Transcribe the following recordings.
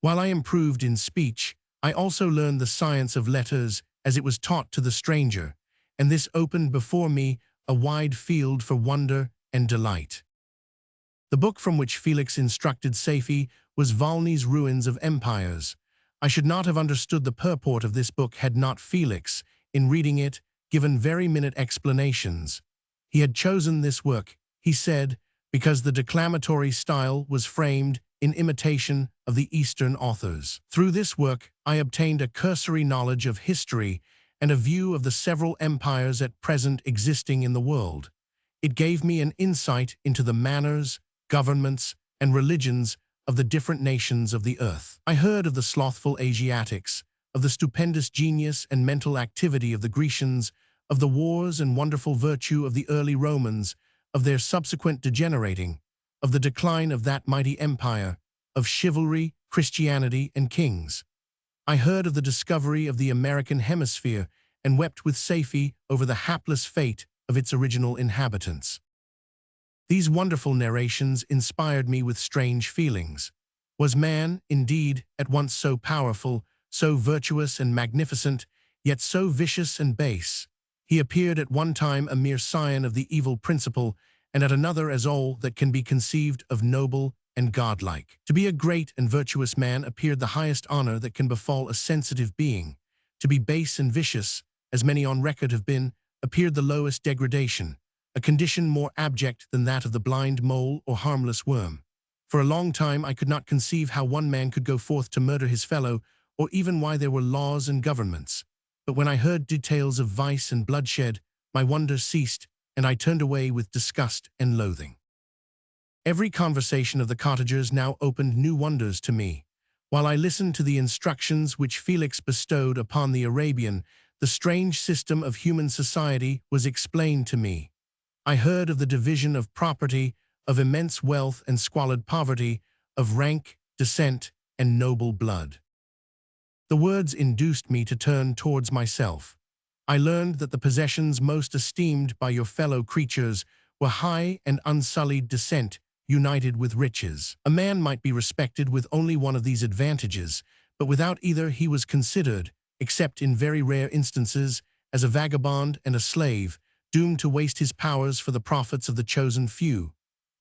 While I improved in speech, I also learned the science of letters as it was taught to the stranger, and this opened before me a wide field for wonder and delight. The book from which Felix instructed Safie was Volney's Ruins of Empires. I should not have understood the purport of this book had not Felix, in reading it, given very minute explanations. He had chosen this work, he said, because the declamatory style was framed in imitation of the Eastern authors. Through this work, I obtained a cursory knowledge of history and a view of the several empires at present existing in the world. It gave me an insight into the manners, governments, and religions of the different nations of the earth. I heard of the slothful Asiatics, of the stupendous genius and mental activity of the Grecians, of the wars and wonderful virtue of the early Romans, of their subsequent degenerating, of the decline of that mighty empire, of chivalry, Christianity, and kings. I heard of the discovery of the American hemisphere and wept with Safie over the hapless fate of its original inhabitants. These wonderful narrations inspired me with strange feelings. Was man, indeed, at once so powerful, so virtuous and magnificent, yet so vicious and base? He appeared at one time a mere scion of the evil principle, and at another as all that can be conceived of noble and godlike. To be a great and virtuous man appeared the highest honor that can befall a sensitive being. To be base and vicious, as many on record have been, appeared the lowest degradation, a condition more abject than that of the blind mole or harmless worm. For a long time I could not conceive how one man could go forth to murder his fellow, or even why there were laws and governments. But when I heard details of vice and bloodshed, my wonder ceased, and I turned away with disgust and loathing. Every conversation of the cottagers now opened new wonders to me. While I listened to the instructions which Felix bestowed upon the Arabian, the strange system of human society was explained to me. I heard of the division of property, of immense wealth and squalid poverty, of rank, descent, and noble blood. The words induced me to turn towards myself. I learned that the possessions most esteemed by your fellow creatures were high and unsullied descent united with riches. A man might be respected with only one of these advantages, but without either he was considered, except in very rare instances, as a vagabond and a slave, doomed to waste his powers for the profits of the chosen few.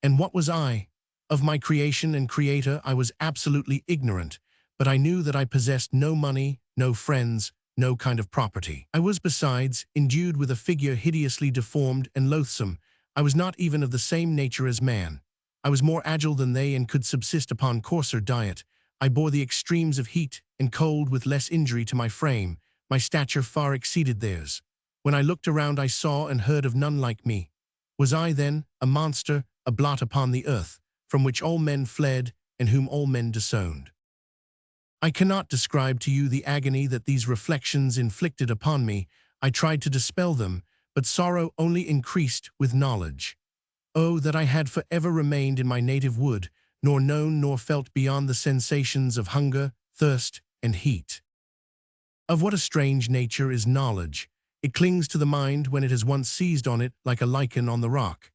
And what was I? Of my creation and creator I was absolutely ignorant, but I knew that I possessed no money, no friends, no kind of property. I was, besides, endued with a figure hideously deformed and loathsome. I was not even of the same nature as man. I was more agile than they and could subsist upon coarser diet. I bore the extremes of heat and cold with less injury to my frame. My stature far exceeded theirs. When I looked around I saw and heard of none like me. Was I, then, a monster, a blot upon the earth, from which all men fled and whom all men disowned? I cannot describe to you the agony that these reflections inflicted upon me. I tried to dispel them, but sorrow only increased with knowledge. Oh, that I had forever remained in my native wood, nor known nor felt beyond the sensations of hunger, thirst, and heat. Of what a strange nature is knowledge! It clings to the mind when it has once seized on it like a lichen on the rock.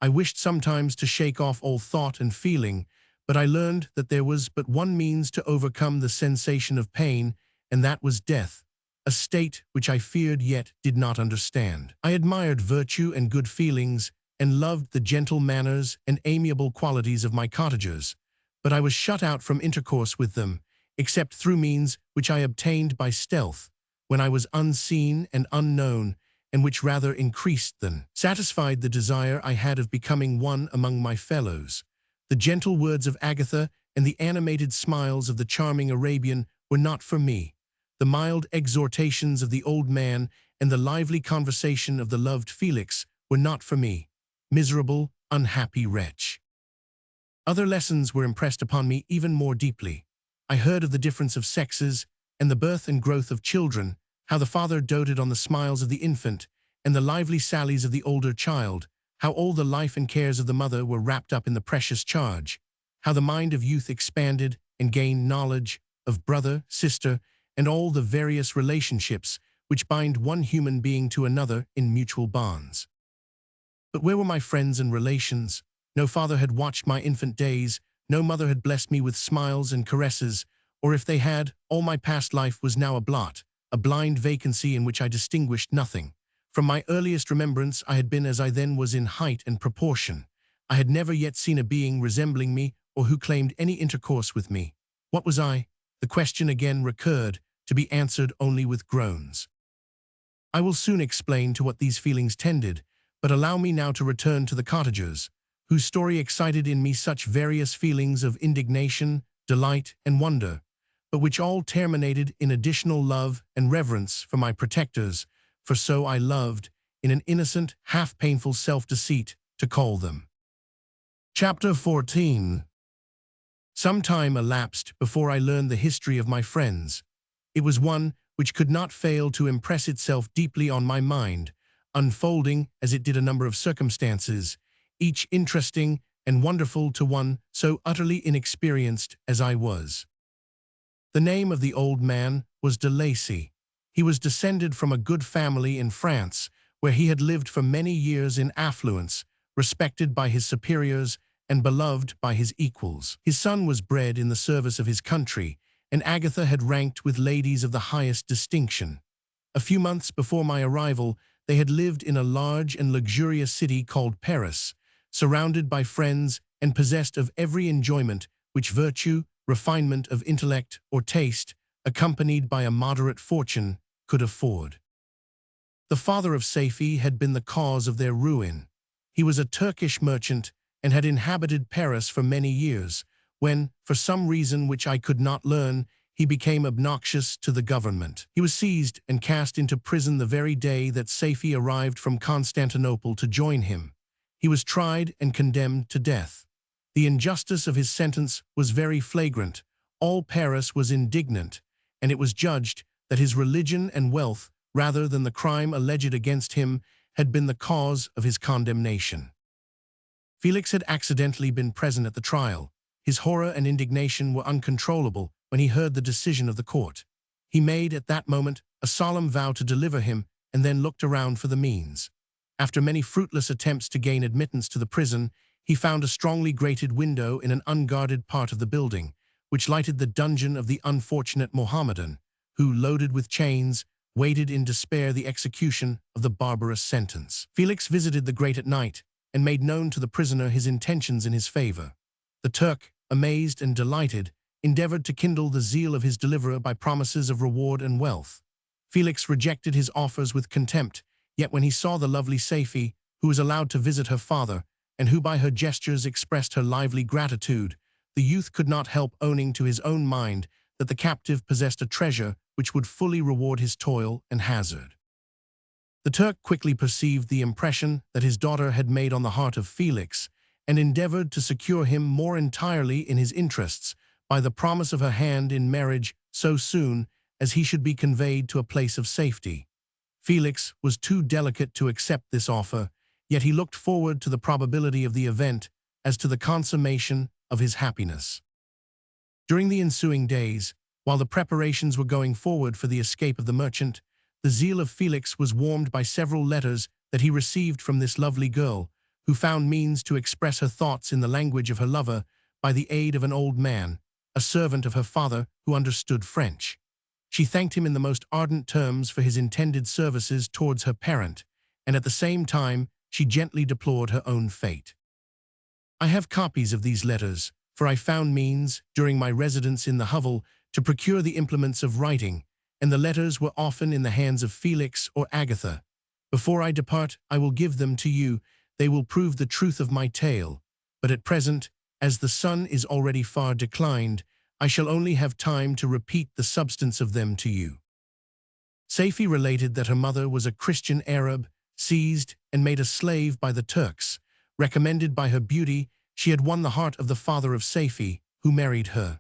I wished sometimes to shake off all thought and feeling, but I learned that there was but one means to overcome the sensation of pain, and that was death, a state which I feared yet did not understand. I admired virtue and good feelings, and loved the gentle manners and amiable qualities of my cottagers, but I was shut out from intercourse with them, except through means which I obtained by stealth, when I was unseen and unknown, and which rather increased than satisfied the desire I had of becoming one among my fellows. The gentle words of Agatha and the animated smiles of the charming Arabian were not for me. The mild exhortations of the old man and the lively conversation of the loved Felix were not for me. Miserable, unhappy wretch. Other lessons were impressed upon me even more deeply. I heard of the difference of sexes and the birth and growth of children, how the father doted on the smiles of the infant and the lively sallies of the older child, how all the life and cares of the mother were wrapped up in the precious charge, how the mind of youth expanded and gained knowledge of brother, sister, and all the various relationships which bind one human being to another in mutual bonds. But where were my friends and relations? No father had watched my infant days, no mother had blessed me with smiles and caresses. or if they had, all my past life was now a blot, a blind vacancy in which I distinguished nothing. From my earliest remembrance I had been as I then was in height and proportion. I had never yet seen a being resembling me or who claimed any intercourse with me. What was I? The question again recurred, to be answered only with groans. I will soon explain to what these feelings tended, but allow me now to return to the cottagers, whose story excited in me such various feelings of indignation, delight, and wonder, but which all terminated in additional love and reverence for my protectors, for so I loved, in an innocent, half-painful self-deceit, to call them. Chapter 14. Some time elapsed before I learned the history of my friends. It was one which could not fail to impress itself deeply on my mind, unfolding as it did a number of circumstances, each interesting and wonderful to one so utterly inexperienced as I was. The name of the old man was de Lacy. He was descended from a good family in France, where he had lived for many years in affluence, respected by his superiors and beloved by his equals. His son was bred in the service of his country, and Agatha had ranked with ladies of the highest distinction. A few months before my arrival, they had lived in a large and luxurious city called Paris, surrounded by friends and possessed of every enjoyment which virtue, refinement of intellect, or taste, accompanied by a moderate fortune, could afford. The father of Safie had been the cause of their ruin. He was a Turkish merchant and had inhabited Paris for many years, when, for some reason which I could not learn, he became obnoxious to the government. He was seized and cast into prison the very day that Safie arrived from Constantinople to join him. He was tried and condemned to death. The injustice of his sentence was very flagrant. All Paris was indignant, and it was judged that his religion and wealth, rather than the crime alleged against him, had been the cause of his condemnation. Felix had accidentally been present at the trial. His horror and indignation were uncontrollable when he heard the decision of the court. He made, at that moment, a solemn vow to deliver him, and then looked around for the means. After many fruitless attempts to gain admittance to the prison, he found a strongly grated window in an unguarded part of the building, which lighted the dungeon of the unfortunate Mohammedan, who, loaded with chains, waited in despair the execution of the barbarous sentence. Felix visited the grate at night, and made known to the prisoner his intentions in his favor. The Turk, amazed and delighted, endeavored to kindle the zeal of his deliverer by promises of reward and wealth. Felix rejected his offers with contempt, yet when he saw the lovely Safie, who was allowed to visit her father, and who by her gestures expressed her lively gratitude, the youth could not help owning to his own mind that the captive possessed a treasure which would fully reward his toil and hazard. The Turk quickly perceived the impression that his daughter had made on the heart of Felix, and endeavored to secure him more entirely in his interests by the promise of her hand in marriage so soon as he should be conveyed to a place of safety. Felix was too delicate to accept this offer, yet he looked forward to the probability of the event as to the consummation of his happiness. During the ensuing days, while the preparations were going forward for the escape of the merchant, the zeal of Felix was warmed by several letters that he received from this lovely girl, who found means to express her thoughts in the language of her lover by the aid of an old man, a servant of her father who understood French. She thanked him in the most ardent terms for his intended services towards her parent, and at the same time she gently deplored her own fate. I have copies of these letters, for I found means, during my residence in the hovel, to procure the implements of writing, and the letters were often in the hands of Felix or Agatha. Before I depart, I will give them to you. They will prove the truth of my tale, but at present, as the sun is already far declined, I shall only have time to repeat the substance of them to you. Safie related that her mother was a Christian Arab, seized and made a slave by the Turks. Recommended by her beauty, she had won the heart of the father of Safie, who married her.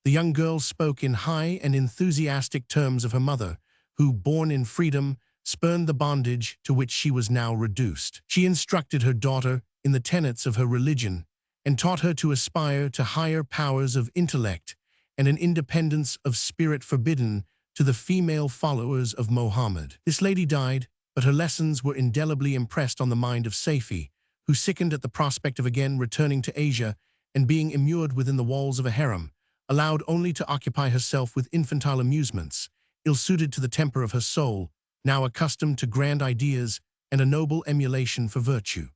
The young girl spoke in high and enthusiastic terms of her mother, who, born in freedom, spurned the bondage to which she was now reduced. She instructed her daughter in the tenets of her religion, and taught her to aspire to higher powers of intellect and an independence of spirit forbidden to the female followers of Mohammed. This lady died, but her lessons were indelibly impressed on the mind of Safie, who sickened at the prospect of again returning to Asia and being immured within the walls of a harem, allowed only to occupy herself with infantile amusements, ill-suited to the temper of her soul, now accustomed to grand ideas and a noble emulation for virtue.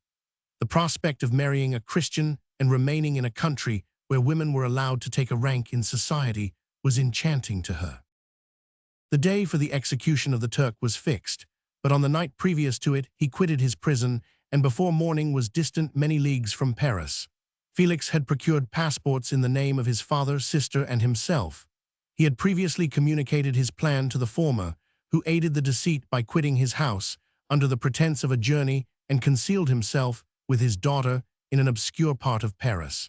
The prospect of marrying a Christian and remaining in a country where women were allowed to take a rank in society was enchanting to her. The day for the execution of the Turk was fixed, but on the night previous to it he quitted his prison and before morning was distant many leagues from Paris. Felix had procured passports in the name of his father, sister, and himself. He had previously communicated his plan to the former, who aided the deceit by quitting his house under the pretense of a journey and concealed himself with his daughter in an obscure part of Paris.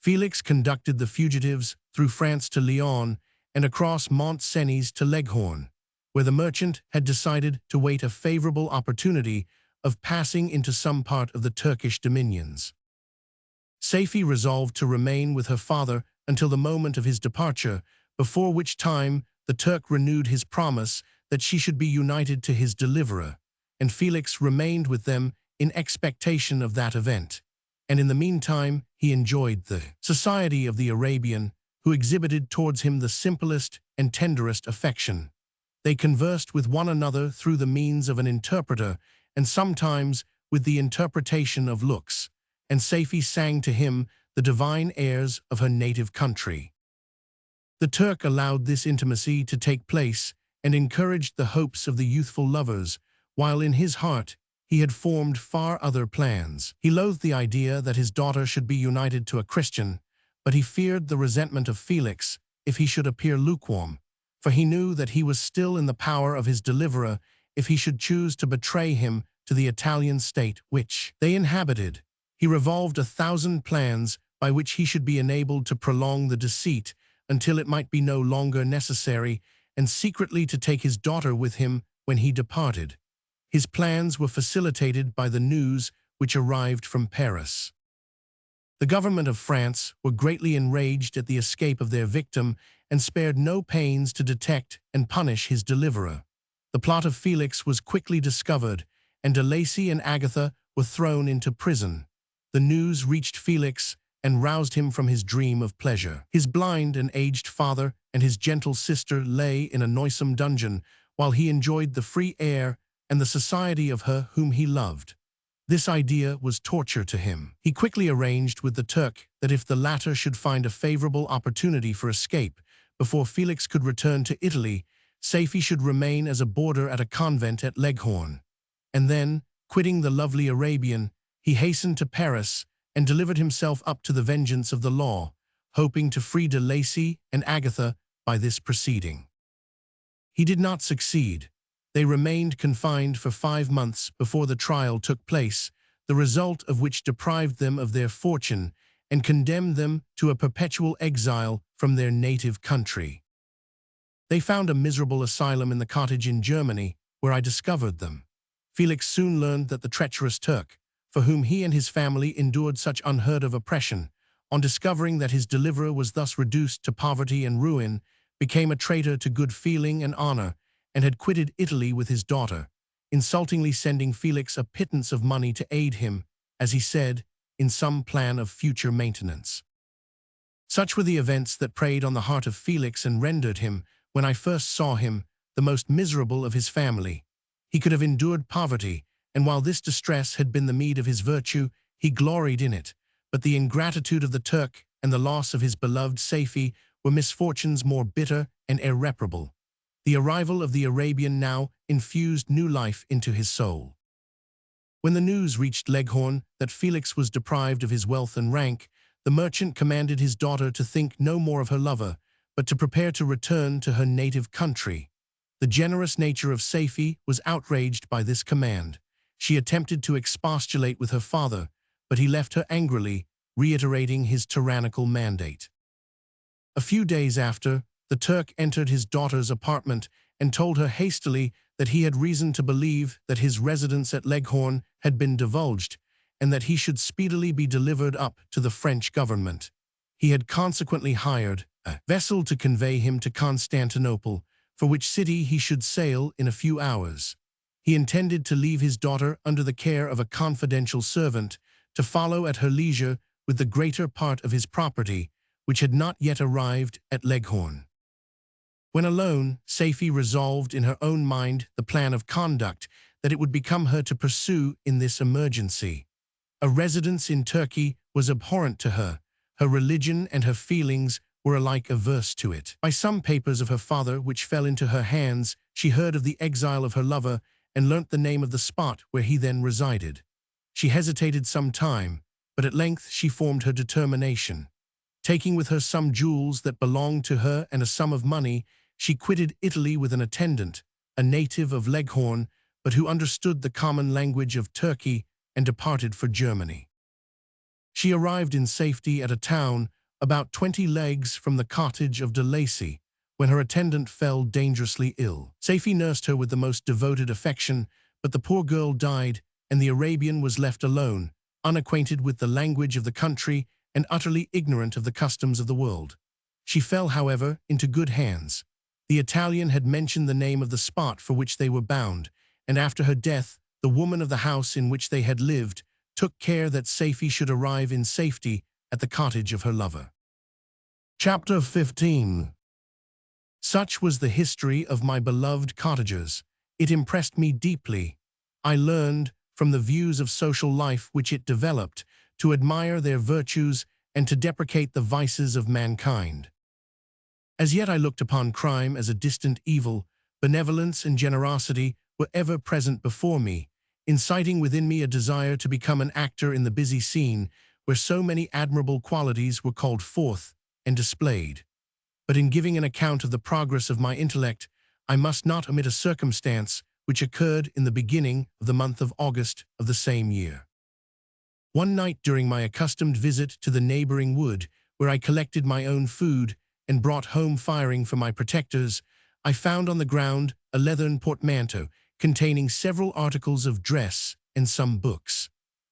Felix conducted the fugitives through France to Lyon and across Mont-Cenis to Leghorn, where the merchant had decided to wait a favorable opportunity of passing into some part of the Turkish dominions. Saifi resolved to remain with her father until the moment of his departure, before which time the Turk renewed his promise that she should be united to his deliverer, and Felix remained with them in expectation of that event. And in the meantime he enjoyed the society of the Arabian, who exhibited towards him the simplest and tenderest affection. They conversed with one another through the means of an interpreter, and sometimes with the interpretation of looks, and Saifi sang to him the divine airs of her native country. The Turk allowed this intimacy to take place and encouraged the hopes of the youthful lovers, while in his heart he had formed far other plans. He loathed the idea that his daughter should be united to a Christian, but he feared the resentment of Felix if he should appear lukewarm, for he knew that he was still in the power of his deliverer if he should choose to betray him to the Italian state which they inhabited. He revolved 1,000 plans by which he should be enabled to prolong the deceit until it might be no longer necessary, and secretly to take his daughter with him when he departed. His plans were facilitated by the news which arrived from Paris. The government of France were greatly enraged at the escape of their victim and spared no pains to detect and punish his deliverer. The plot of Felix was quickly discovered, and de Lacy and Agatha were thrown into prison. The news reached Felix and roused him from his dream of pleasure. His blind and aged father and his gentle sister lay in a noisome dungeon, while he enjoyed the free air and the society of her whom he loved. This idea was torture to him. He quickly arranged with the Turk that if the latter should find a favorable opportunity for escape before Felix could return to Italy, Saifi should remain as a boarder at a convent at Leghorn. And then, quitting the lovely Arabian, he hastened to Paris and delivered himself up to the vengeance of the law, hoping to free de Lacy and Agatha by this proceeding. He did not succeed. They remained confined for 5 months before the trial took place, the result of which deprived them of their fortune and condemned them to a perpetual exile from their native country. They found a miserable asylum in the cottage in Germany, where I discovered them. Felix soon learned that the treacherous Turk, for whom he and his family endured such unheard-of oppression, on discovering that his deliverer was thus reduced to poverty and ruin, became a traitor to good feeling and honor, and had quitted Italy with his daughter, insultingly sending Felix a pittance of money to aid him, as he said, in some plan of future maintenance. Such were the events that preyed on the heart of Felix and rendered him, when I first saw him, the most miserable of his family. He could have endured poverty, and while this distress had been the meed of his virtue, he gloried in it, but the ingratitude of the Turk and the loss of his beloved Saifi were misfortunes more bitter and irreparable. The arrival of the Arabian now infused new life into his soul. When the news reached Leghorn that Felix was deprived of his wealth and rank, the merchant commanded his daughter to think no more of her lover, but to prepare to return to her native country. The generous nature of Saifi was outraged by this command. She attempted to expostulate with her father, but he left her angrily, reiterating his tyrannical mandate. A few days after, the Turk entered his daughter's apartment and told her hastily that he had reason to believe that his residence at Leghorn had been divulged, and that he should speedily be delivered up to the French government. He had consequently hired a vessel to convey him to Constantinople, for which city he should sail in a few hours. He intended to leave his daughter under the care of a confidential servant, to follow at her leisure with the greater part of his property, which had not yet arrived at Leghorn. When alone, Safie resolved in her own mind the plan of conduct that it would become her to pursue in this emergency. A residence in Turkey was abhorrent to her. Her religion and her feelings were alike averse to it. By some papers of her father which fell into her hands, she heard of the exile of her lover and learnt the name of the spot where he then resided. She hesitated some time, but at length she formed her determination. Taking with her some jewels that belonged to her and a sum of money, she quitted Italy with an attendant, a native of Leghorn, but who understood the common language of Turkey, and departed for Germany. She arrived in safety at a town about 20 leagues from the cottage of de Lacy, when her attendant fell dangerously ill. Safie nursed her with the most devoted affection, but the poor girl died, and the Arabian was left alone, unacquainted with the language of the country and utterly ignorant of the customs of the world. She fell, however, into good hands. The Italian had mentioned the name of the spot for which they were bound, and after her death, the woman of the house in which they had lived took care that Safie should arrive in safety at the cottage of her lover. Chapter 15. Such was the history of my beloved cottagers. It impressed me deeply. I learned, from the views of social life which it developed, to admire their virtues and to deprecate the vices of mankind. As yet I looked upon crime as a distant evil. Benevolence and generosity were ever present before me, inciting within me a desire to become an actor in the busy scene where so many admirable qualities were called forth and displayed. But in giving an account of the progress of my intellect, I must not omit a circumstance which occurred in the beginning of the month of August of the same year. One night during my accustomed visit to the neighboring wood, where I collected my own food and brought home firing for my protectors, I found on the ground a leathern portmanteau containing several articles of dress and some books.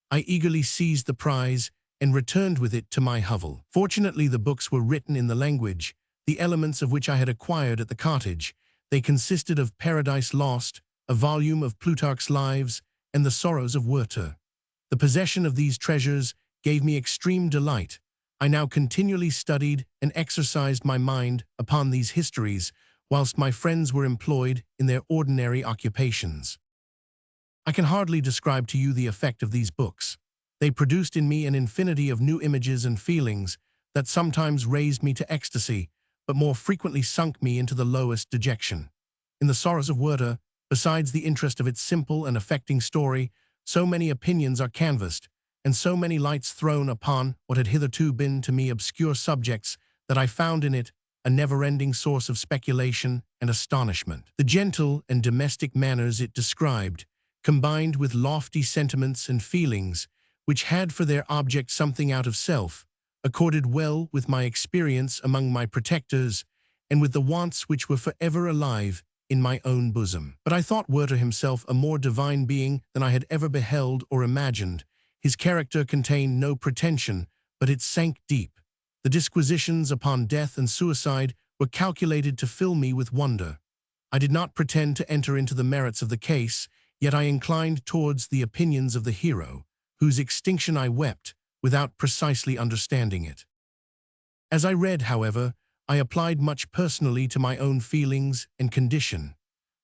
I eagerly seized the prize and returned with it to my hovel. Fortunately, the books were written in the language, the elements of which I had acquired at the cottage. They consisted of Paradise Lost, a volume of Plutarch's Lives, and the Sorrows of Werther. The possession of these treasures gave me extreme delight. I now continually studied and exercised my mind upon these histories, whilst my friends were employed in their ordinary occupations. I can hardly describe to you the effect of these books. They produced in me an infinity of new images and feelings that sometimes raised me to ecstasy, but more frequently sunk me into the lowest dejection. In the Sorrows of Werther, besides the interest of its simple and affecting story, so many opinions are canvassed, and so many lights thrown upon what had hitherto been to me obscure subjects, that I found in it a never-ending source of speculation and astonishment. The gentle and domestic manners it described, combined with lofty sentiments and feelings, which had for their object something out of self, accorded well with my experience among my protectors, and with the wants which were forever alive in my own bosom. But I thought Werther himself a more divine being than I had ever beheld or imagined. His character contained no pretension, but it sank deep. The disquisitions upon death and suicide were calculated to fill me with wonder. I did not pretend to enter into the merits of the case, yet I inclined towards the opinions of the hero, whose extinction I wept, without precisely understanding it. As I read, however, I applied much personally to my own feelings and condition.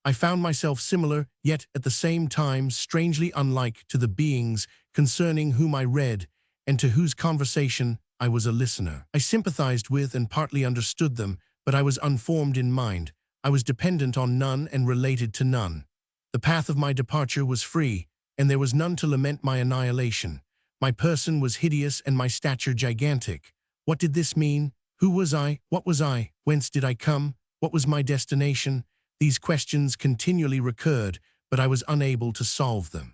I found myself similar, yet at the same time strangely unlike to the beings concerning whom I read, and to whose conversation I was a listener. I sympathized with and partly understood them, but I was unformed in mind. I was dependent on none and related to none. The path of my departure was free, and there was none to lament my annihilation. My person was hideous and my stature gigantic. What did this mean? Who was I? What was I? Whence did I come? What was my destination? These questions continually recurred, but I was unable to solve them.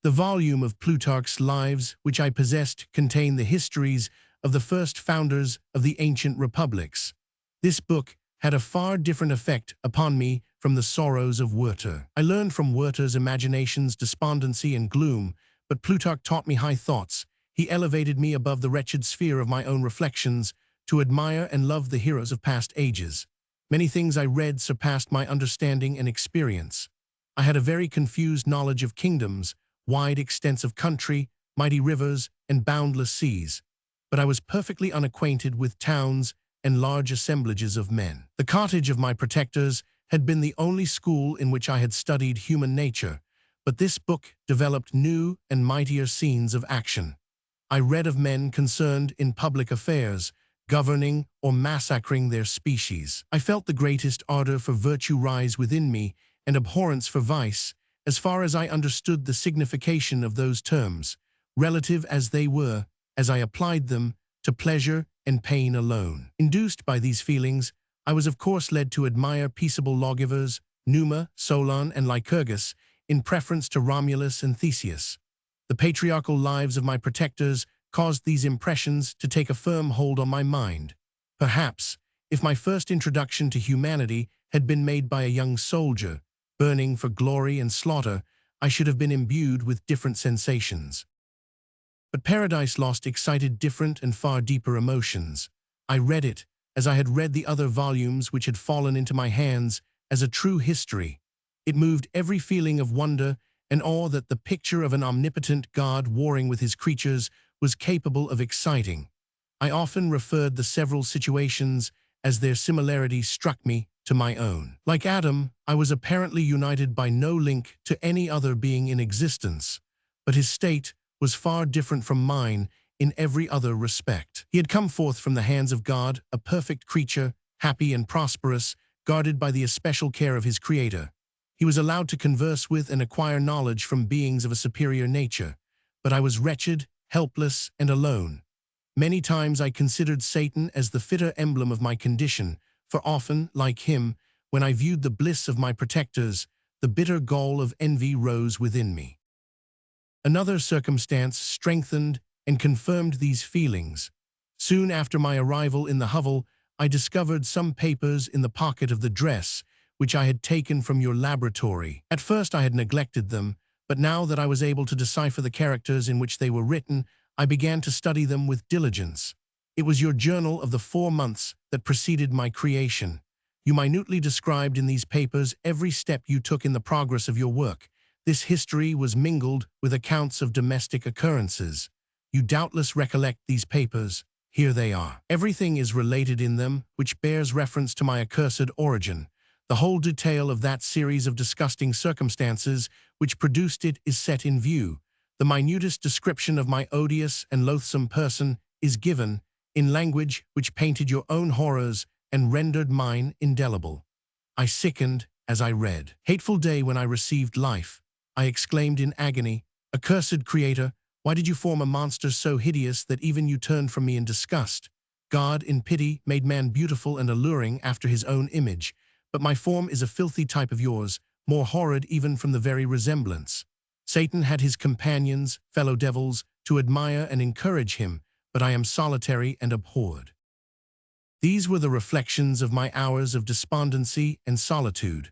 The volume of Plutarch's Lives which I possessed contained the histories of the first founders of the ancient republics. This book had a far different effect upon me from the Sorrows of Werther. I learned from Werther's imaginations despondency and gloom, but Plutarch taught me high thoughts. He elevated me above the wretched sphere of my own reflections to admire and love the heroes of past ages. Many things I read surpassed my understanding and experience. I had a very confused knowledge of kingdoms, wide extents of country, mighty rivers, and boundless seas. but I was perfectly unacquainted with towns and large assemblages of men. The cottage of my protectors had been the only school in which I had studied human nature, but this book developed new and mightier scenes of action. I read of men concerned in public affairs, governing or massacring their species. I felt the greatest ardor for virtue rise within me and abhorrence for vice, as far as I understood the signification of those terms, relative as they were, as I applied them to pleasure and pain alone. Induced by these feelings, I was of course led to admire peaceable lawgivers, Numa, Solon, and Lycurgus, in preference to Romulus and Theseus. The patriarchal lives of my protectors caused these impressions to take a firm hold on my mind. Perhaps, if my first introduction to humanity had been made by a young soldier, burning for glory and slaughter, I should have been imbued with different sensations. But Paradise Lost excited different and far deeper emotions. I read it, as I had read the other volumes which had fallen into my hands, as a true history. It moved every feeling of wonder and awe that the picture of an omnipotent God warring with his creatures was capable of exciting. I often referred the several situations as their similarity struck me to my own. Like Adam, I was apparently united by no link to any other being in existence, but his state was far different from mine in every other respect. He had come forth from the hands of God, a perfect creature, happy and prosperous, guarded by the especial care of his Creator. He was allowed to converse with and acquire knowledge from beings of a superior nature, but I was wretched, helpless, and alone. Many times I considered Satan as the fitter emblem of my condition, for often, like him, when I viewed the bliss of my protectors, the bitter gall of envy rose within me. Another circumstance strengthened and confirmed these feelings. Soon after my arrival in the hovel, I discovered some papers in the pocket of the dress, which I had taken from your laboratory. At first I had neglected them, but now that I was able to decipher the characters in which they were written, I began to study them with diligence. It was your journal of the 4 months that preceded my creation. You minutely described in these papers every step you took in the progress of your work. This history was mingled with accounts of domestic occurrences. You doubtless recollect these papers. Here they are. Everything is related in them which bears reference to my accursed origin. The whole detail of that series of disgusting circumstances which produced it is set in view. The minutest description of my odious and loathsome person is given, in language which painted your own horrors and rendered mine indelible. I sickened as I read. Hateful day when I received life, I exclaimed in agony, accursed Creator, why did you form a monster so hideous that even you turned from me in disgust? God, in pity, made man beautiful and alluring after his own image, but my form is a filthy type of yours, more horrid even from the very resemblance. Satan had his companions, fellow devils, to admire and encourage him, but I am solitary and abhorred. These were the reflections of my hours of despondency and solitude.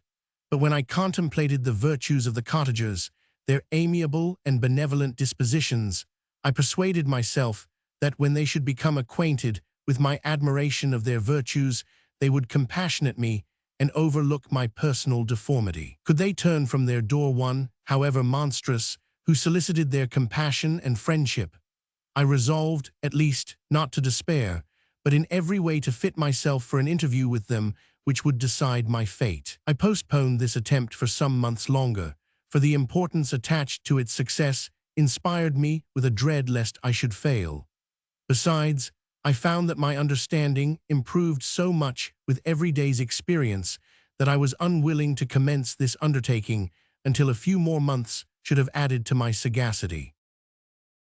But when I contemplated the virtues of the cottagers, their amiable and benevolent dispositions, I persuaded myself that when they should become acquainted with my admiration of their virtues, they would compassionate me and overlook my personal deformity. Could they turn from their door one, however monstrous, who solicited their compassion and friendship? I resolved, at least, not to despair, but in every way to fit myself for an interview with them which would decide my fate. I postponed this attempt for some months longer, for the importance attached to its success inspired me with a dread lest I should fail. Besides, I found that my understanding improved so much with every day's experience that I was unwilling to commence this undertaking until a few more months should have added to my sagacity.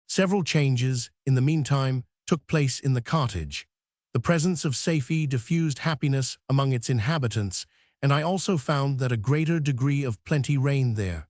Several changes, in the meantime, took place in the cottage. The presence of Safie diffused happiness among its inhabitants, and I also found that a greater degree of plenty reigned there.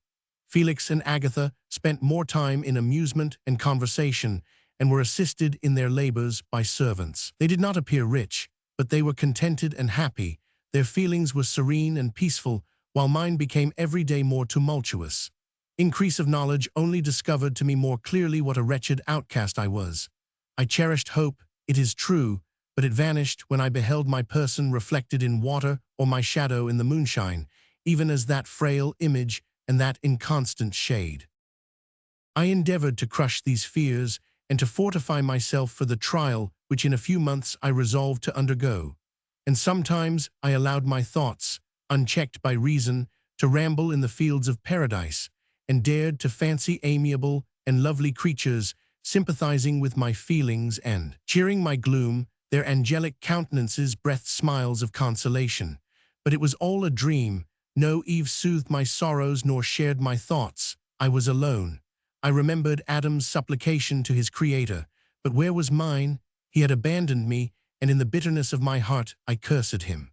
Felix and Agatha spent more time in amusement and conversation, and were assisted in their labors by servants. They did not appear rich, but they were contented and happy. Their feelings were serene and peaceful, while mine became every day more tumultuous. Increase of knowledge only discovered to me more clearly what a wretched outcast I was. I cherished hope, it is true, but it vanished when I beheld my person reflected in water or my shadow in the moonshine, even as that frail image and that inconstant shade. I endeavored to crush these fears and to fortify myself for the trial which in a few months I resolved to undergo. And sometimes I allowed my thoughts, unchecked by reason, to ramble in the fields of paradise, and dared to fancy amiable and lovely creatures sympathizing with my feelings and, cheering my gloom, their angelic countenances breathed smiles of consolation. But it was all a dream. No Eve soothed my sorrows nor shared my thoughts. I was alone. I remembered Adam's supplication to his Creator, but where was mine? He had abandoned me, and in the bitterness of my heart I cursed him.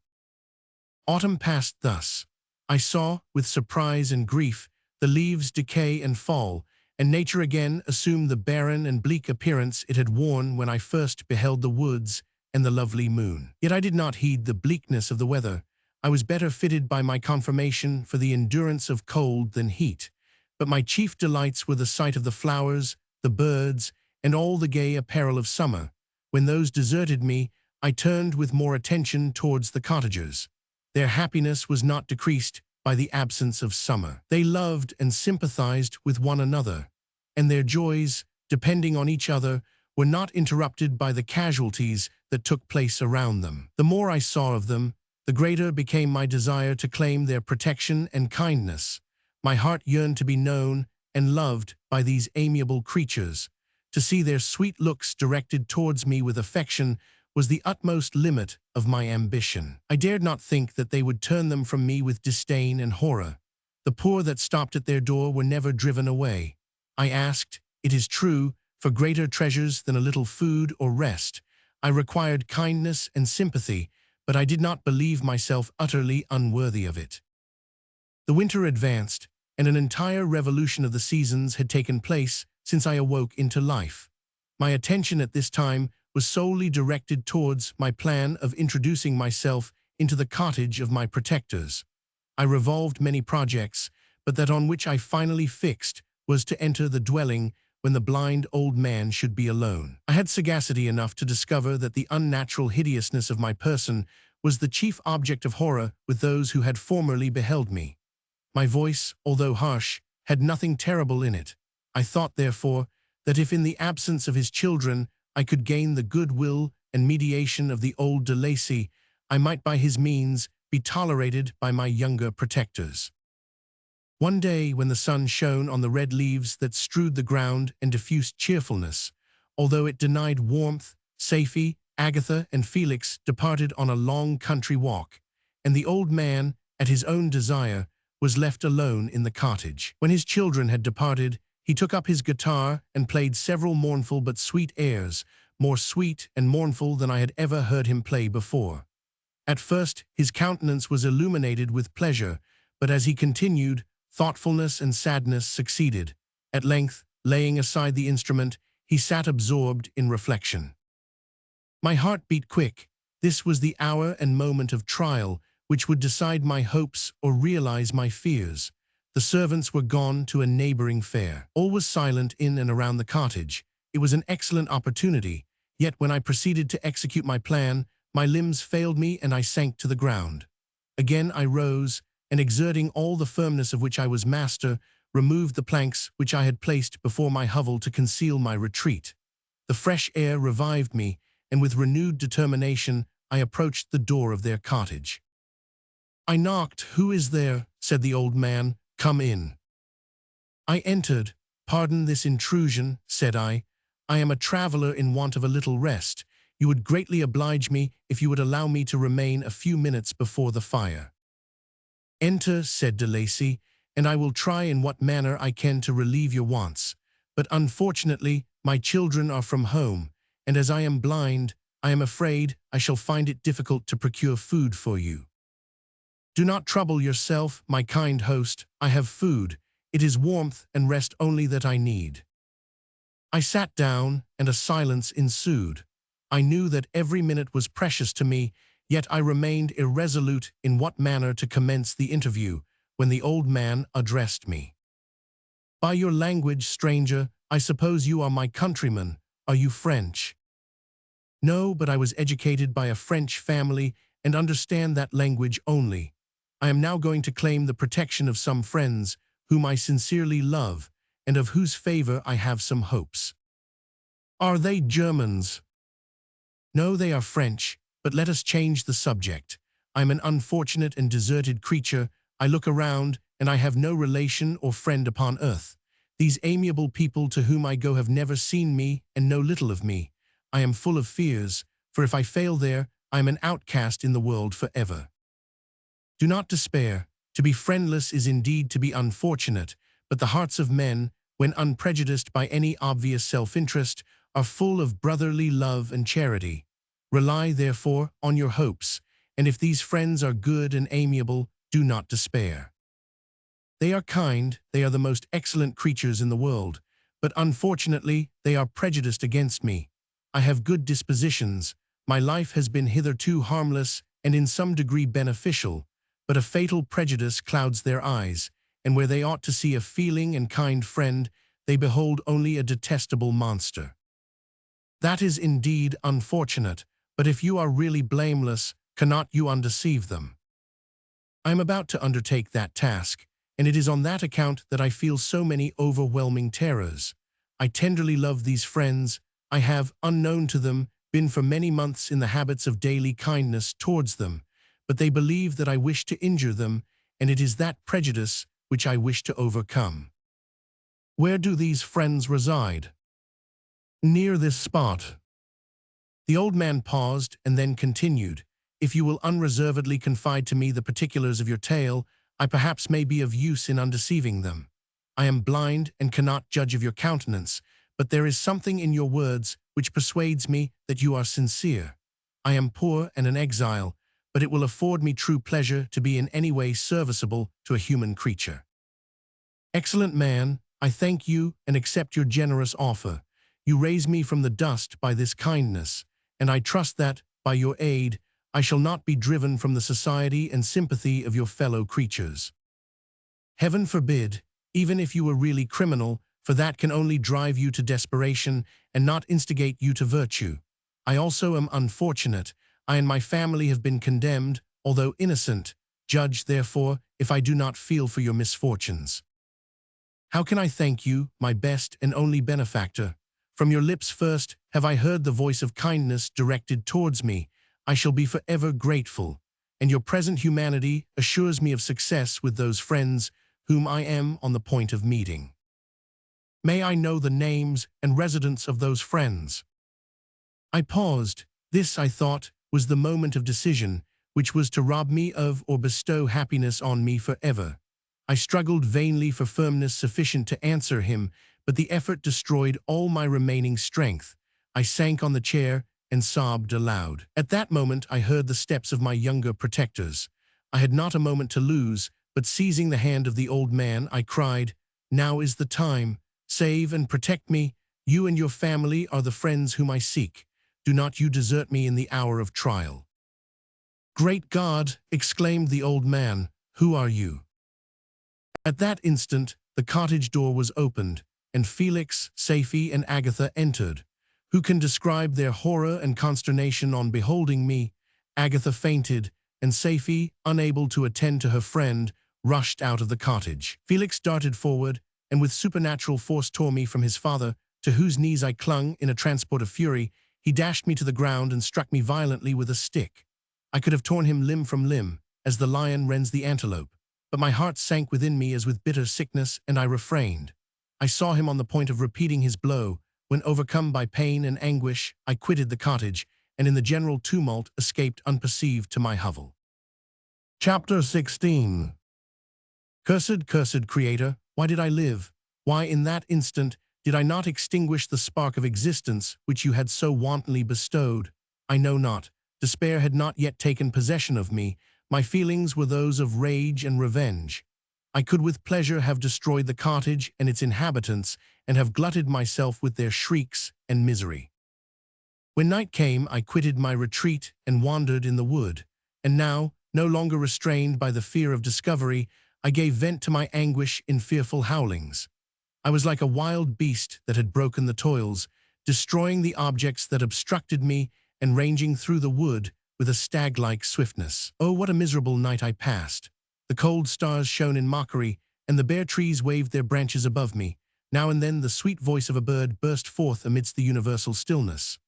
Autumn passed thus. I saw, with surprise and grief, the leaves decay and fall, and nature again assumed the barren and bleak appearance it had worn when I first beheld the woods and the lovely moon. Yet I did not heed the bleakness of the weather. I was better fitted by my conformation for the endurance of cold than heat. But my chief delights were the sight of the flowers, the birds, and all the gay apparel of summer. When those deserted me, I turned with more attention towards the cottagers. Their happiness was not decreased by the absence of summer. They loved and sympathized with one another, and their joys, depending on each other, were not interrupted by the casualties that took place around them. The more I saw of them, the greater became my desire to claim their protection and kindness. My heart yearned to be known and loved by these amiable creatures. To see their sweet looks directed towards me with affection was the utmost limit of my ambition. I dared not think that they would turn them from me with disdain and horror. The poor that stopped at their door were never driven away. I asked, it is true, for greater treasures than a little food or rest. I required kindness and sympathy, but I did not believe myself utterly unworthy of it. The winter advanced, and an entire revolution of the seasons had taken place since I awoke into life. My attention at this time was solely directed towards my plan of introducing myself into the cottage of my protectors. I revolved many projects, but that on which I finally fixed was to enter the dwelling when the blind old man should be alone. I had sagacity enough to discover that the unnatural hideousness of my person was the chief object of horror with those who had formerly beheld me. My voice, although harsh, had nothing terrible in it. I thought, therefore, that if in the absence of his children I could gain the goodwill and mediation of the old de Lacy, I might by his means be tolerated by my younger protectors. One day, when the sun shone on the red leaves that strewed the ground and diffused cheerfulness, although it denied warmth, Safie, Agatha, and Felix departed on a long country walk, and the old man, at his own desire, was left alone in the cottage. When his children had departed, he took up his guitar and played several mournful but sweet airs, more sweet and mournful than I had ever heard him play before. At first, his countenance was illuminated with pleasure, but as he continued, thoughtfulness and sadness succeeded. At length, laying aside the instrument, he sat absorbed in reflection. My heart beat quick. This was the hour and moment of trial, which would decide my hopes or realize my fears. The servants were gone to a neighboring fair. All was silent in and around the cottage. It was an excellent opportunity, yet when I proceeded to execute my plan, my limbs failed me and I sank to the ground. Again I rose, and exerting all the firmness of which I was master, removed the planks which I had placed before my hovel to conceal my retreat. The fresh air revived me, and with renewed determination I approached the door of their cottage. I knocked. "Who is there?" said the old man. "Come in." I entered. "Pardon this intrusion," said I. "I am a traveler in want of a little rest. You would greatly oblige me if you would allow me to remain a few minutes before the fire." "Enter," said de Lacy, "and I will try in what manner I can to relieve your wants. But unfortunately, my children are from home, and as I am blind, I am afraid I shall find it difficult to procure food for you." "Do not trouble yourself, my kind host. I have food. It is warmth and rest only that I need." I sat down, and a silence ensued. I knew that every minute was precious to me, yet I remained irresolute in what manner to commence the interview, when the old man addressed me. "By your language, stranger, I suppose you are my countryman. Are you French?" "No, but I was educated by a French family and understand that language only. I am now going to claim the protection of some friends whom I sincerely love and of whose favor I have some hopes." Are they Germans? No, they are French, but let us change the subject. I'm an unfortunate and deserted creature. I look around, and I have no relation or friend upon earth. These amiable people to whom I go have never seen me and know little of me. I am full of fears, for if I fail there, I am an outcast in the world forever. Do not despair. To be friendless is indeed to be unfortunate, but the hearts of men, when unprejudiced by any obvious self-interest, are full of brotherly love and charity. Rely, therefore, on your hopes, and if these friends are good and amiable, do not despair. They are kind, they are the most excellent creatures in the world, but unfortunately they are prejudiced against me. I have good dispositions, my life has been hitherto harmless and in some degree beneficial, but a fatal prejudice clouds their eyes, and where they ought to see a feeling and kind friend, they behold only a detestable monster. That is indeed unfortunate, but if you are really blameless, cannot you undeceive them? I am about to undertake that task, and it is on that account that I feel so many overwhelming terrors. I tenderly love these friends. I have, unknown to them, been for many months in the habits of daily kindness towards them, but they believe that I wish to injure them, and it is that prejudice which I wish to overcome. Where do these friends reside? Near this spot. The old man paused and then continued, If you will unreservedly confide to me the particulars of your tale, I perhaps may be of use in undeceiving them. I am blind and cannot judge of your countenance, but there is something in your words which persuades me that you are sincere. I am poor and an exile, but it will afford me true pleasure to be in any way serviceable to a human creature. Excellent man, I thank you and accept your generous offer. You raise me from the dust by this kindness, and I trust that, by your aid, I shall not be driven from the society and sympathy of your fellow creatures. Heaven forbid, even if you were really criminal, for that can only drive you to desperation and not instigate you to virtue. I also am unfortunate. I and my family have been condemned, although innocent. Judge, therefore, if I do not feel for your misfortunes. How can I thank you, my best and only benefactor? From your lips first have I heard the voice of kindness directed towards me. I shall be forever grateful, and your present humanity assures me of success with those friends whom I am on the point of meeting. May I know the names and residence of those friends? I paused. This, I thought, was the moment of decision, which was to rob me of or bestow happiness on me forever. I struggled vainly for firmness sufficient to answer him, but the effort destroyed all my remaining strength. I sank on the chair and sobbed aloud. At that moment I heard the steps of my younger protectors. I had not a moment to lose, but seizing the hand of the old man, I cried, Now is the time. Save and protect me. You and your family are the friends whom I seek. Do not you desert me in the hour of trial. Great God, exclaimed the old man, who are you? At that instant, the cottage door was opened, and Felix, Safie, and Agatha entered. Who can describe their horror and consternation on beholding me? Agatha fainted, and Safie, unable to attend to her friend, rushed out of the cottage. Felix darted forward, and with supernatural force tore me from his father, to whose knees I clung in a transport of fury. He dashed me to the ground and struck me violently with a stick. I could have torn him limb from limb, as the lion rends the antelope, but my heart sank within me as with bitter sickness, and I refrained. I saw him on the point of repeating his blow, when overcome by pain and anguish, I quitted the cottage, and in the general tumult escaped unperceived to my hovel. Chapter 16. Cursed Creator, why did I live? Why in that instant did I not extinguish the spark of existence which you had so wantonly bestowed? I know not. Despair had not yet taken possession of me. My feelings were those of rage and revenge. I could with pleasure have destroyed the cottage and its inhabitants, and have glutted myself with their shrieks and misery. When night came, I quitted my retreat and wandered in the wood, and now, no longer restrained by the fear of discovery, I gave vent to my anguish in fearful howlings. I was like a wild beast that had broken the toils, destroying the objects that obstructed me and ranging through the wood with a stag-like swiftness. Oh, what a miserable night I passed! The cold stars shone in mockery, and the bare trees waved their branches above me. Now and then the sweet voice of a bird burst forth amidst the universal stillness.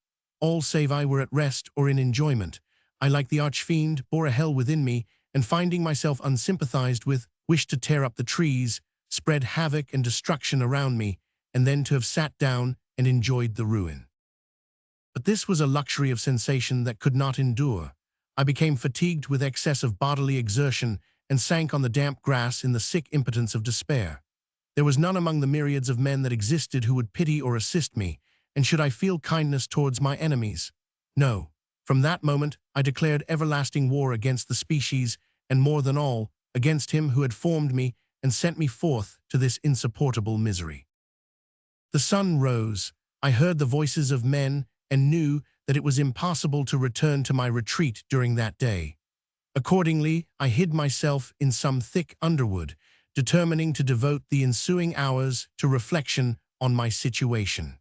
All save I were at rest or in enjoyment. I, like the archfiend, bore a hell within me, and finding myself unsympathized with, wished to tear up the trees, spread havoc and destruction around me, and then to have sat down and enjoyed the ruin. But this was a luxury of sensation that could not endure. I became fatigued with excess of bodily exertion and sank on the damp grass in the sick impotence of despair. There was none among the myriads of men that existed who would pity or assist me, and should I feel kindness towards my enemies? No. From that moment, I declared everlasting war against the species, and more than all, against him who had formed me and sent me forth to this insupportable misery. The sun rose. I heard the voices of men and knew that it was impossible to return to my retreat during that day. Accordingly, I hid myself in some thick underwood, determining to devote the ensuing hours to reflection on my situation.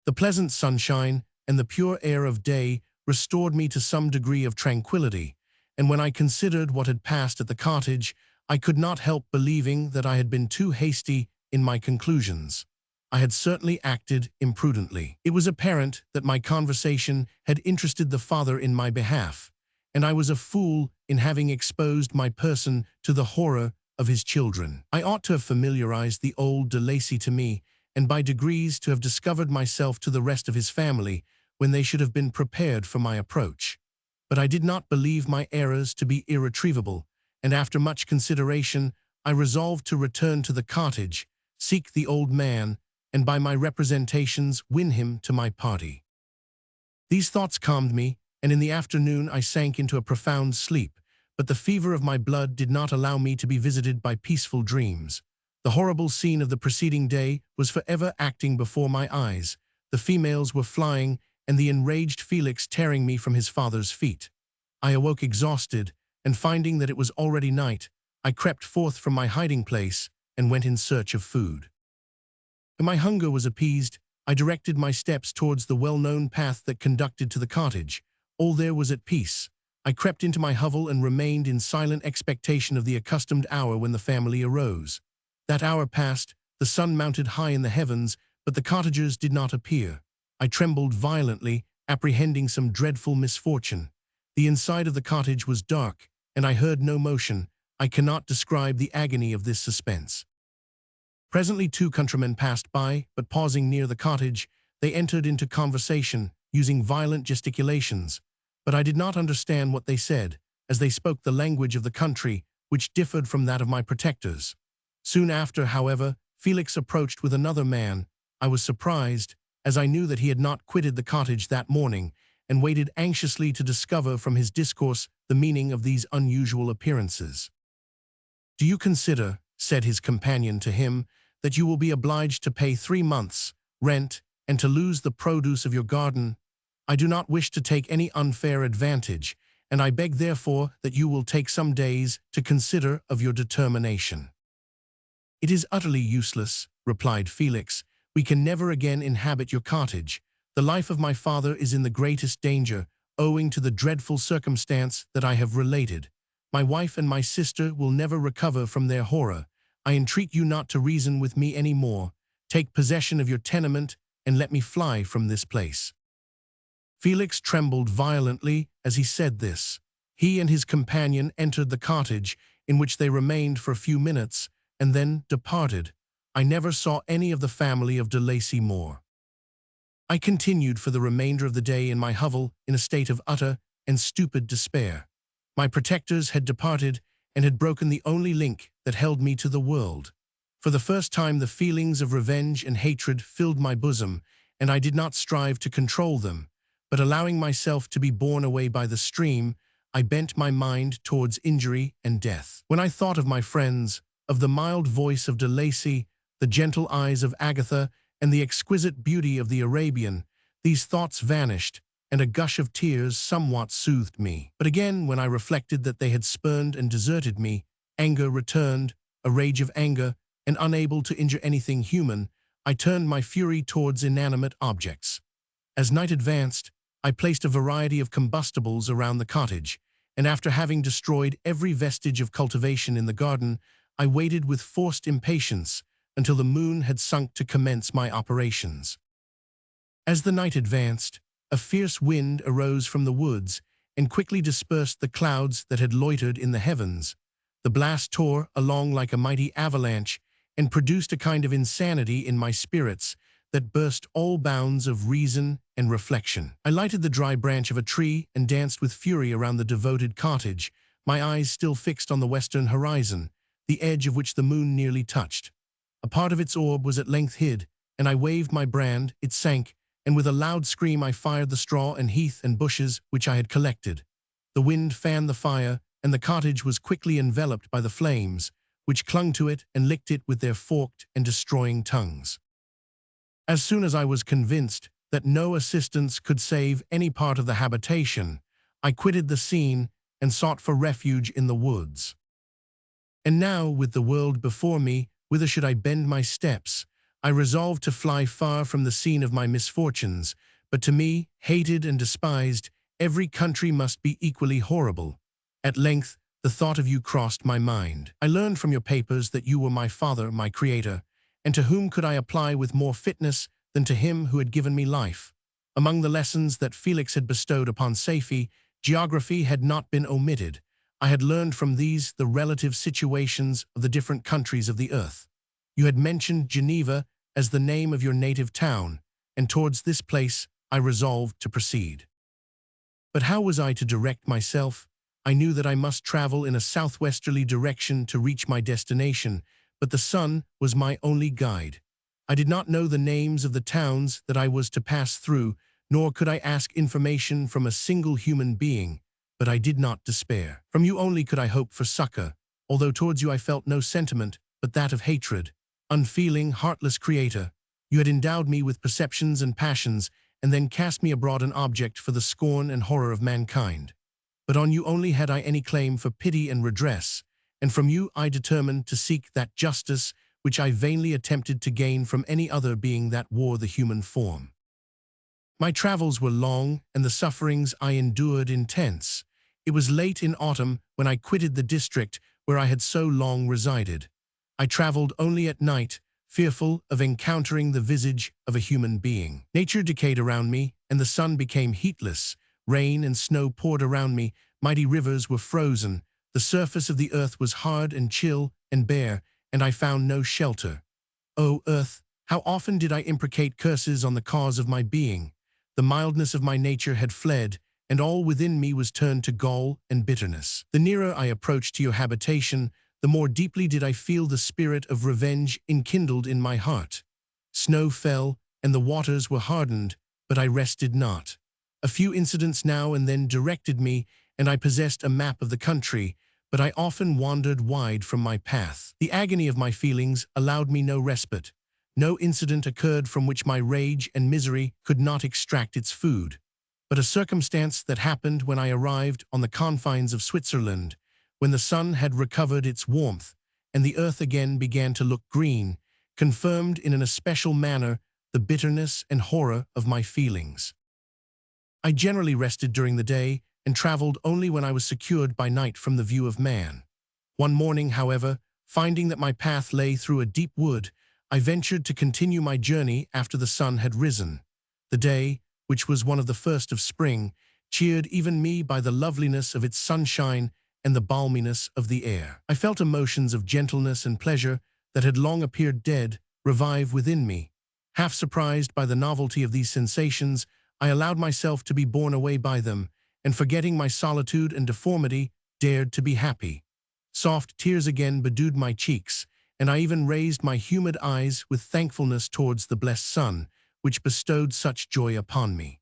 The pleasant sunshine and the pure air of day restored me to some degree of tranquility, and when I considered what had passed at the cottage, I could not help believing that I had been too hasty in my conclusions. I had certainly acted imprudently. It was apparent that my conversation had interested the father in my behalf, and I was a fool in having exposed my person to the horror of his children. I ought to have familiarized the old de Lacy to me, and by degrees to have discovered myself to the rest of his family, when they should have been prepared for my approach. But I did not believe my errors to be irretrievable, and after much consideration, I resolved to return to the cottage, seek the old man, and by my representations win him to my party. These thoughts calmed me, and in the afternoon I sank into a profound sleep, but the fever of my blood did not allow me to be visited by peaceful dreams. The horrible scene of the preceding day was forever acting before my eyes. The females were flying, and the enraged Felix tearing me from his father's feet. I awoke exhausted, and finding that it was already night, I crept forth from my hiding place and went in search of food. When my hunger was appeased, I directed my steps towards the well-known path that conducted to the cottage. All there was at peace. I crept into my hovel and remained in silent expectation of the accustomed hour when the family arose. That hour passed, the sun mounted high in the heavens, but the cottagers did not appear. I trembled violently, apprehending some dreadful misfortune. The inside of the cottage was dark, and I heard no motion. I cannot describe the agony of this suspense. Presently 2 countrymen passed by, but pausing near the cottage, they entered into conversation, using violent gesticulations. But I did not understand what they said, as they spoke the language of the country, which differed from that of my protectors. Soon after, however, Felix approached with another man. I was surprised, as I knew that he had not quitted the cottage that morning, and waited anxiously to discover from his discourse the meaning of these unusual appearances. "Do you consider," said his companion to him, "that you will be obliged to pay 3 months' rent and to lose the produce of your garden? I do not wish to take any unfair advantage, and I beg therefore that you will take some days to consider of your determination." "It is utterly useless," replied Felix. "We can never again inhabit your cottage. The life of my father is in the greatest danger, owing to the dreadful circumstance that I have related. My wife and my sister will never recover from their horror. I entreat you not to reason with me any more. Take possession of your tenement and let me fly from this place." Felix trembled violently as he said this. He and his companion entered the cottage, in which they remained for a few minutes, and then departed. I never saw any of the family of de Lacy more. I continued for the remainder of the day in my hovel in a state of utter and stupid despair. My protectors had departed and had broken the only link that held me to the world. For the first time the feelings of revenge and hatred filled my bosom, and I did not strive to control them, but allowing myself to be borne away by the stream, I bent my mind towards injury and death. When I thought of my friends, of the mild voice of de Lacy, the gentle eyes of Agatha, and the exquisite beauty of the Arabian, these thoughts vanished, and a gush of tears somewhat soothed me. But again, when I reflected that they had spurned and deserted me, anger returned, a rage of anger, and unable to injure anything human, I turned my fury towards inanimate objects. As night advanced, I placed a variety of combustibles around the cottage, and after having destroyed every vestige of cultivation in the garden, I waited with forced impatience until the moon had sunk to commence my operations. As the night advanced, a fierce wind arose from the woods and quickly dispersed the clouds that had loitered in the heavens. The blast tore along like a mighty avalanche and produced a kind of insanity in my spirits that burst all bounds of reason and reflection. I lighted the dry branch of a tree and danced with fury around the devoted cottage, my eyes still fixed on the western horizon, the edge of which the moon nearly touched. A part of its orb was at length hid, and I waved my brand, it sank, and with a loud scream I fired the straw and heath and bushes which I had collected. The wind fanned the fire, and the cottage was quickly enveloped by the flames, which clung to it and licked it with their forked and destroying tongues. As soon as I was convinced that no assistance could save any part of the habitation, I quitted the scene and sought for refuge in the woods. And now, with the world before me, whither should I bend my steps? I resolved to fly far from the scene of my misfortunes, but to me, hated and despised, every country must be equally horrible. At length, the thought of you crossed my mind. I learned from your papers that you were my father, my creator, and to whom could I apply with more fitness than to him who had given me life? Among the lessons that Felix had bestowed upon Safie, geography had not been omitted. I had learned from these the relative situations of the different countries of the earth. You had mentioned Geneva as the name of your native town, and towards this place I resolved to proceed. But how was I to direct myself? I knew that I must travel in a southwesterly direction to reach my destination, but the sun was my only guide. I did not know the names of the towns that I was to pass through, nor could I ask information from a single human being, but I did not despair. From you only could I hope for succor, although towards you I felt no sentiment but that of hatred. Unfeeling, heartless creator, you had endowed me with perceptions and passions, and then cast me abroad an object for the scorn and horror of mankind. But on you only had I any claim for pity and redress, and from you I determined to seek that justice which I vainly attempted to gain from any other being that wore the human form. My travels were long, and the sufferings I endured intense. It was late in autumn when I quitted the district where I had so long resided. I traveled only at night, fearful of encountering the visage of a human being. Nature decayed around me, and the sun became heatless. Rain and snow poured around me, mighty rivers were frozen, the surface of the earth was hard and chill and bare, and I found no shelter. O earth, how often did I imprecate curses on the cause of my being? The mildness of my nature had fled, and all within me was turned to gall and bitterness. The nearer I approached to your habitation, the more deeply did I feel the spirit of revenge enkindled in my heart. Snow fell, and the waters were hardened, but I rested not. A few incidents now and then directed me, and I possessed a map of the country, but I often wandered wide from my path. The agony of my feelings allowed me no respite. No incident occurred from which my rage and misery could not extract its food. But a circumstance that happened when I arrived on the confines of Switzerland, when the sun had recovered its warmth, and the earth again began to look green, confirmed in an especial manner the bitterness and horror of my feelings. I generally rested during the day, and traveled only when I was secured by night from the view of man. One morning, however, finding that my path lay through a deep wood, I ventured to continue my journey after the sun had risen. The day, which was one of the first of spring, cheered even me by the loveliness of its sunshine and the balminess of the air. I felt emotions of gentleness and pleasure that had long appeared dead revive within me. Half surprised by the novelty of these sensations, I allowed myself to be borne away by them, and forgetting my solitude and deformity, dared to be happy. Soft tears again bedewed my cheeks, and I even raised my humid eyes with thankfulness towards the blessed sun, which bestowed such joy upon me.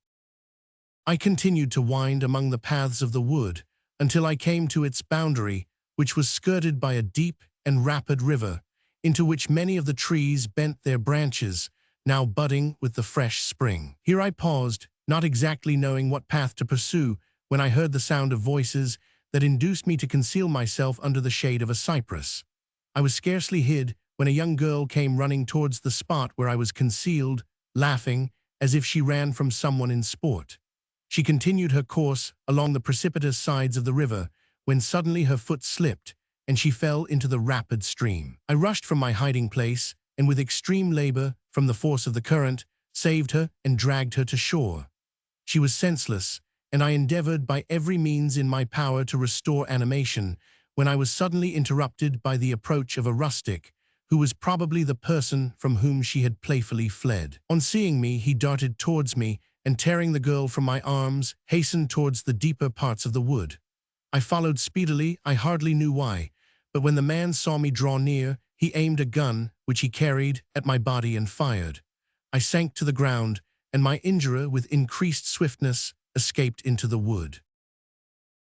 I continued to wind among the paths of the wood, until I came to its boundary, which was skirted by a deep and rapid river, into which many of the trees bent their branches, now budding with the fresh spring. Here I paused, not exactly knowing what path to pursue, when I heard the sound of voices that induced me to conceal myself under the shade of a cypress. I was scarcely hid when a young girl came running towards the spot where I was concealed, laughing, as if she ran from someone in sport. She continued her course along the precipitous sides of the river, when suddenly her foot slipped, and she fell into the rapid stream. I rushed from my hiding place, and with extreme labor, from the force of the current, saved her and dragged her to shore. She was senseless, and I endeavored by every means in my power to restore animation, when I was suddenly interrupted by the approach of a rustic, who was probably the person from whom she had playfully fled. On seeing me, he darted towards me, and tearing the girl from my arms, hastened towards the deeper parts of the wood. I followed speedily, I hardly knew why, but when the man saw me draw near, he aimed a gun, which he carried, at my body and fired. I sank to the ground, and my injurer, with increased swiftness, escaped into the wood.